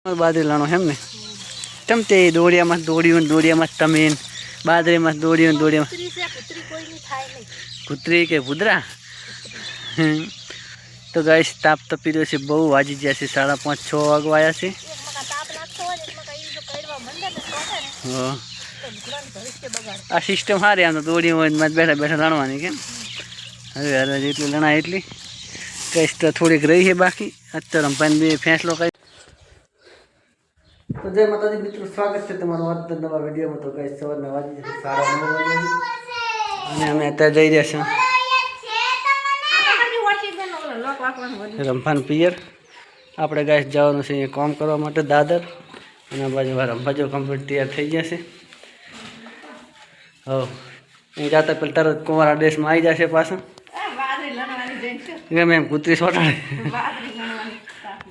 બાજરી લાણો એમ ને તમ તે દોડિયામાં તમે બાજરીમાં દોડિયામાં કૂતરી કે ભૂદરા તો ગાઈસ તાપ તપી રહ્યો છે બહુ વાજી ગયા છે 5:30 6 વાગવા આવ્યા છે આ સિસ્ટમ સારી આમ તો દોડી હોય બેઠા બેઠા લણવાની કેમ હવે જેટલી લણાય એટલી કઈશ તો થોડીક રહી છે બાકી અત્યારે રંપાઈને બે ફેંસલો કઈ તો જય માતાજી મિત્રો સ્વાગત છે તમારું આજના નવા વિડીયોમાં તો કઈ સવારના વાગી જશે 9:30 વાગે અને અમે અત્યારે જઈ રહ્યા છીએ રંભાન પિયર આપણે ગાય જવાનું છે અહીંયા કામ કરવા માટે દાદર અને બાજુ રંભાજો કમ્પ્લીટ તૈયાર થઈ જશે હો અહીં જતા પેલા તરત કુંવારા ડ્રેસમાં આવી જશે પાછા ગમે એમ કૂતરી સોટાડે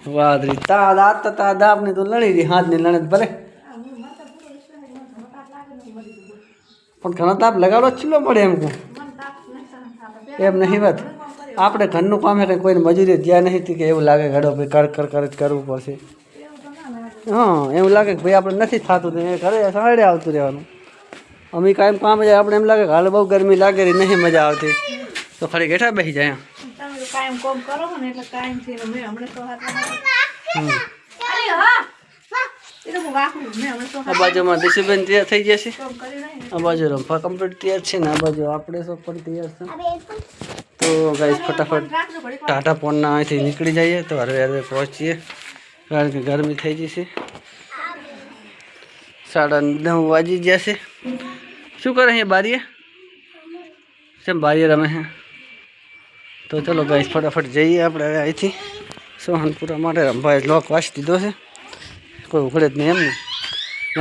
વાદરી તા દાપને તો લડી દી હાથની લણે ભલે પણ ઘણો તાપ લગાડો ચીલો પડે એમ કહું એમ નહીં વાત આપણે ઘરનું કામ એટલે કોઈને મજૂરી જ્યાં નહીં કે એવું લાગે ઘડો ભાઈ કર કરવું પડશે હા એવું લાગે કે ભાઈ આપણે નથી થતું તો એ ઘરે સાડે આવતું રહેવાનું અમે કાયમ કામ જાય આપણે એમ લાગે કે હાલ બહુ ગરમી લાગે રહી નહીં મજા આવતી તો ખરી ઘેઠા બેસી જાય આ બાજુમાં દિશુબેન તૈયાર થઈ જશે આ બાજુ રંફા કમ્પ્લીટ તૈયાર છે ને આ બાજુ આપણે સૌ પણ તૈયાર છે તો ગાઈસ ફટાફટ ટાટા પોનના અહીંથી નીકળી જઈએ તો હરવે પહોંચીએ કારણ કે ગરમી થઈ જશે 9:30 વાગી જશે શું કરે અહીંયા બારીએ કેમ બારીએ રમે છે તો ચલો ગાઈસ ફટાફટ જઈએ આપણે હવે અહીંથી સોહનપુરા માટે રંભાએ લોક વાંચી દીધો છે કોઈ ઉઘડે જ નહીં એમ ને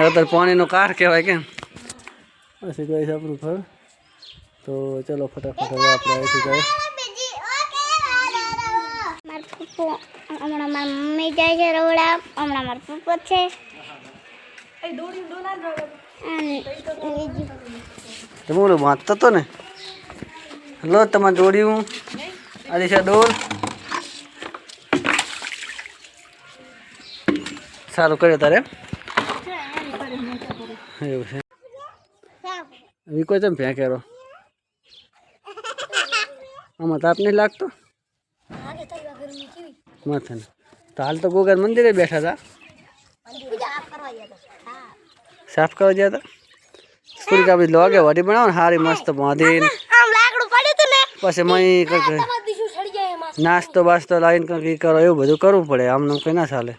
અત્યારે પાણીનો કાર કહેવાય કેમ પછી ગાઈસ આપણું ઘર તો ચલો ફટાફટ હવે આપણે અહીંથી જઈએ હમણાં મારી મમ્મી જાય છે રવડા હમણાં મારો પપ્પો છે તમારું વાંચતો હતો ને લો તમારે દોડ્યું આદિશા દોડ સારું કર્યો તારે એવું છે વિકો છે ફેંકેરો આમાં તાપ નહીં લાગતો માથે ને તો હાલ તો ગોગર મંદિરે બેઠા હતા સાફ કરવા ગયા હતા સ્કૂલ કાપી લોગે વાટી બનાવો ને સારી મસ્ત બાંધીને પછી મય નાસ્તો બાસ્તો લાવીને કંઈક કરો એવું બધું કરવું પડે આમને કંઈ ના ચાલે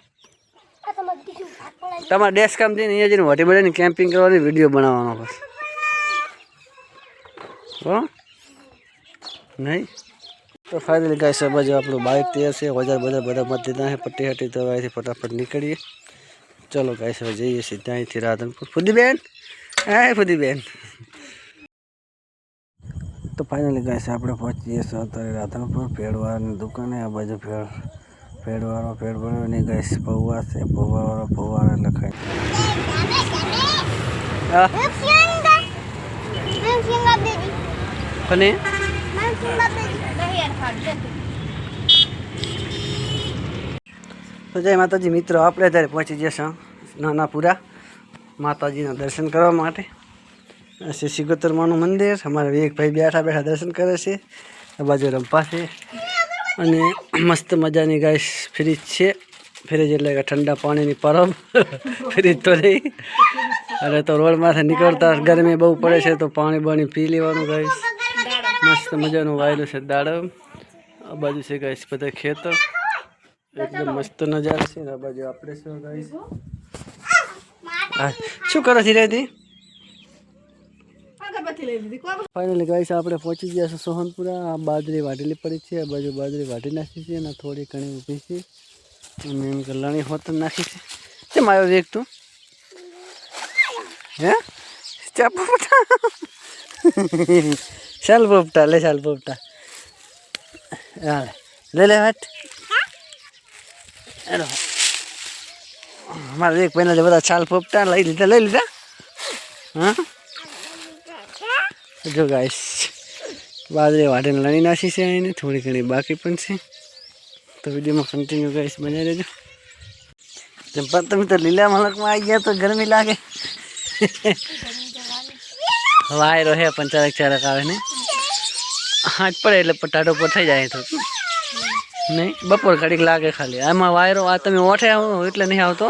તમારે ડેસ્ક કામ જઈને અહીંયા જઈને વાટી બનાવીને કેમ્પિંગ કરવાની વિડીયો બનાવવાનો બસ હો નહીં તો ફાઇનલી ગાઈસ બાજુ આપણું બાઇક તૈયાર છે બધા મત દીધા છે પટ્ટી હટી તો અહીંથી ફટાફટ નીકળીએ ચલો ગાઈસ હવે જઈએ સીધા અહીંથી રાધનપુર ફુદીબેન હા ફુદીબેન તો ફાઇનલી ગાઈસ આપણે પહોંચીએ છીએ અત્યારે રાધનપુર ભેળવાળાની દુકાને આ બાજુ ભેળવાળો ભેળ બનાવ્યો નહીં ગાઈસ પૌવા છે પૌવાવાળો પૌવાળા લખાય અને તો જય માતાજી મિત્રો આપણે અત્યારે પહોંચી જઈશું નાનાપુરા માતાજીના દર્શન કરવા માટે શ્રી સિગોતરમાનું મંદિર અમારા વિવેકભાઈ બેઠા દર્શન કરે છે આ બાજુ રંપા છે અને મસ્ત મજાની ગાય ફ્રીજ છે ફ્રીજ એટલે કે ઠંડા પાણીની પરબ ફ્રીજ તો નહીં અને તો રોડમાંથી નીકળતા ગરમી બહુ પડે છે તો પાણી પી લેવાનું ગાઈશ મસ્ત મજાનું વાયેલું છે દાડમ આ બાજુ છે ગાઈશ બધા ખેતર એકદમ મસ્ત નજારો છે આ બાજુ આપણે શું ગાઈશ શું કરો છે રેતી ફાઇનલી ગાઈસ આપણે પહોંચી ગયા છે સોહનપુરા આ બાજરી વાટેલી પડી છે આ બાજુ બાજરી વાટી નાખી છે અને થોડી ઘણી ઊભી છે અને એમ કે લણી હોત નાખી છે કેમ આવ્યો વેગ તું હે ચા પોપટા ચાલ પોપટા લે ચાલ પોપટા લે હટ મારે એક પહેલા બધા છાલ પોપટા લઈ લીધા હા જો ગાઈસ બાજરી વાટીને લણી નાખી છે એને થોડી ઘણી બાકી પણ છે તો વિડીયોમાં કન્ટિન્યુ ગાઈસ બનાવી રહેજો ચંપા તમે તો લીલા મલકમાં આવી ગયા તો ગરમી લાગે વાયરો હે પણ ચારક ચારક આવે ને હાથ પડે એટલે પટાટો પર થઈ જાય તો નહીં બપોર ઘડીક લાગે ખાલી આમાં વાયરો આ તમે ઓઠે આવો એટલે નહીં આવતો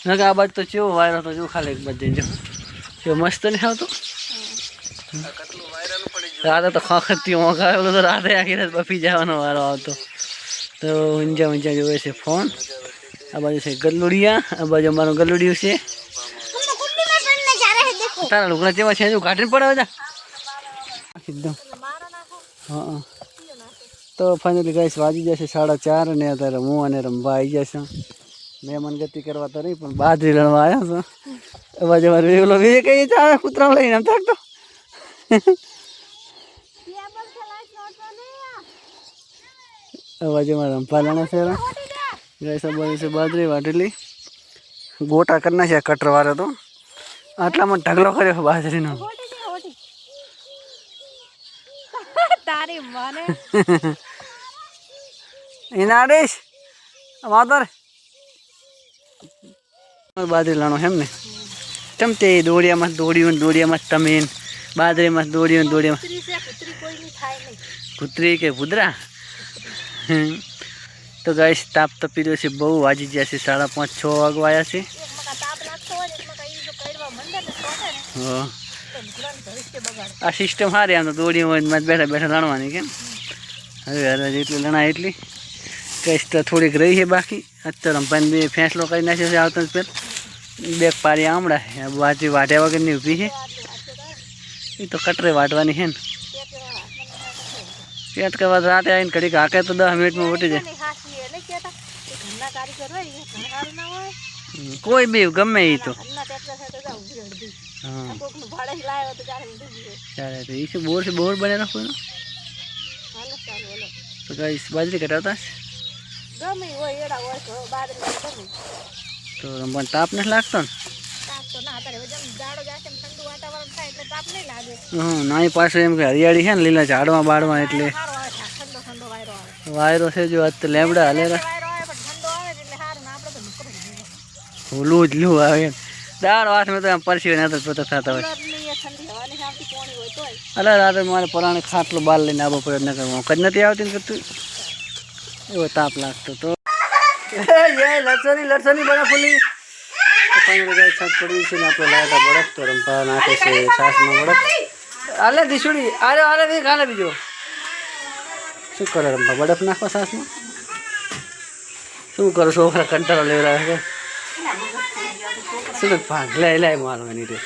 નકે આ બાજુ તો ચેવો વાયરો તો જો ખાલી બધે જો કેવો મસ્ત નહીં આવતો રાતે તો ખખતી મોંઘાવેલો તો રાતે આખી રાત બફી જવાનો વારો આવતો તો ઊંઝા ઊંઝા જોવે છે ફોન આ બાજુ છે ગલુડિયા આ બાજુ અમારું ગલુડિયું છે તારા લુગડા જેવા છે જો કાઢીને પડે બધા એકદમ હા તો ફાઇનલી ગાઈસ વાજી જશે 4:30 અને અત્યારે હું અને રંભા આવી જશે મહેમાન ગતિ કરવા તો નહીં પણ બાજરી લણવા આવ્યા છે અવાજ અમારે ઓલો વે કઈ આવે કૂતરા લઈને આમ થાકતો અવાજ અમારે રંભા લણે છે ગાઈસ આ બાજુ છે બાજરી વાટેલી ગોટા કરી નાખ્યા કટર વાળો તો આટલામાં ઢગલો કર્યો બાજરીનો તારી માને એના આદેશ માતર બાજરી લાણો એમ ને ચમતે દોડિયામાં દોડિયામાં તમીન બાજરીમાં દોડિયામાં કૂતરી કે ભૂદરા તો ગાઈસ તાપ તપી રહ્યો છે બહુ વાજી ગયા છે 5:30 6 વાગવાયા છે હા આ સિસ્ટમ સારી આમ તો દોડી હોય બેઠા બેઠા લણવાની કેમ હવે જેટલી લણાય એટલી કઈશ તો થોડીક રહી છે બાકી અત્યારે રંપાઈને બે ફેંસલો કરી નાખ્યો છે આવતા જ પેલ બે પારી આમળા બાજરી વાટ્યા વગરની ઊભી છે એ તો કટરે વાટવાની છે ને પેટ કરવા રાતે આવીને ઘડીક હાકે તો 10 મિનિટમાં ઉઠી જાય કોઈ બી ગમે એ તો હા ચાલે તો એ શું બોર બને રાખો તો કઈ બાજરી કટાવતા તો રમવાનું તાપ નથી લાગતો ને ના પાછું એમ કે હરિયાળી છે ને લીલા ઝાડમાં બાળમાં એટલે વાયરો છે જો આજ તો લેમડા હલેરા લૂ જ લૂ આવે દાળ વાસમાં તો આમ પરસી ને પોતા થતા હોય અલા રાતે મારે પરાણે ખાટલો બાર લઈને આવવો પડે ન કરવો કદ નથી આવતી ને તું એવો તાપ લાગતો તો લડસોની બડા ફૂલી છત પડી છે ને આપણે લાવતા બળક તો રંપા નાખે છે છાસમાં બળક આલે દીસુડી આલે દી ખાલે બીજો શું કરે રંપા બળફ નાખો છાસમાં શું કરો છોકરા કંટાળો લેવડાવે છે શું ભાગ લે મારવાની રે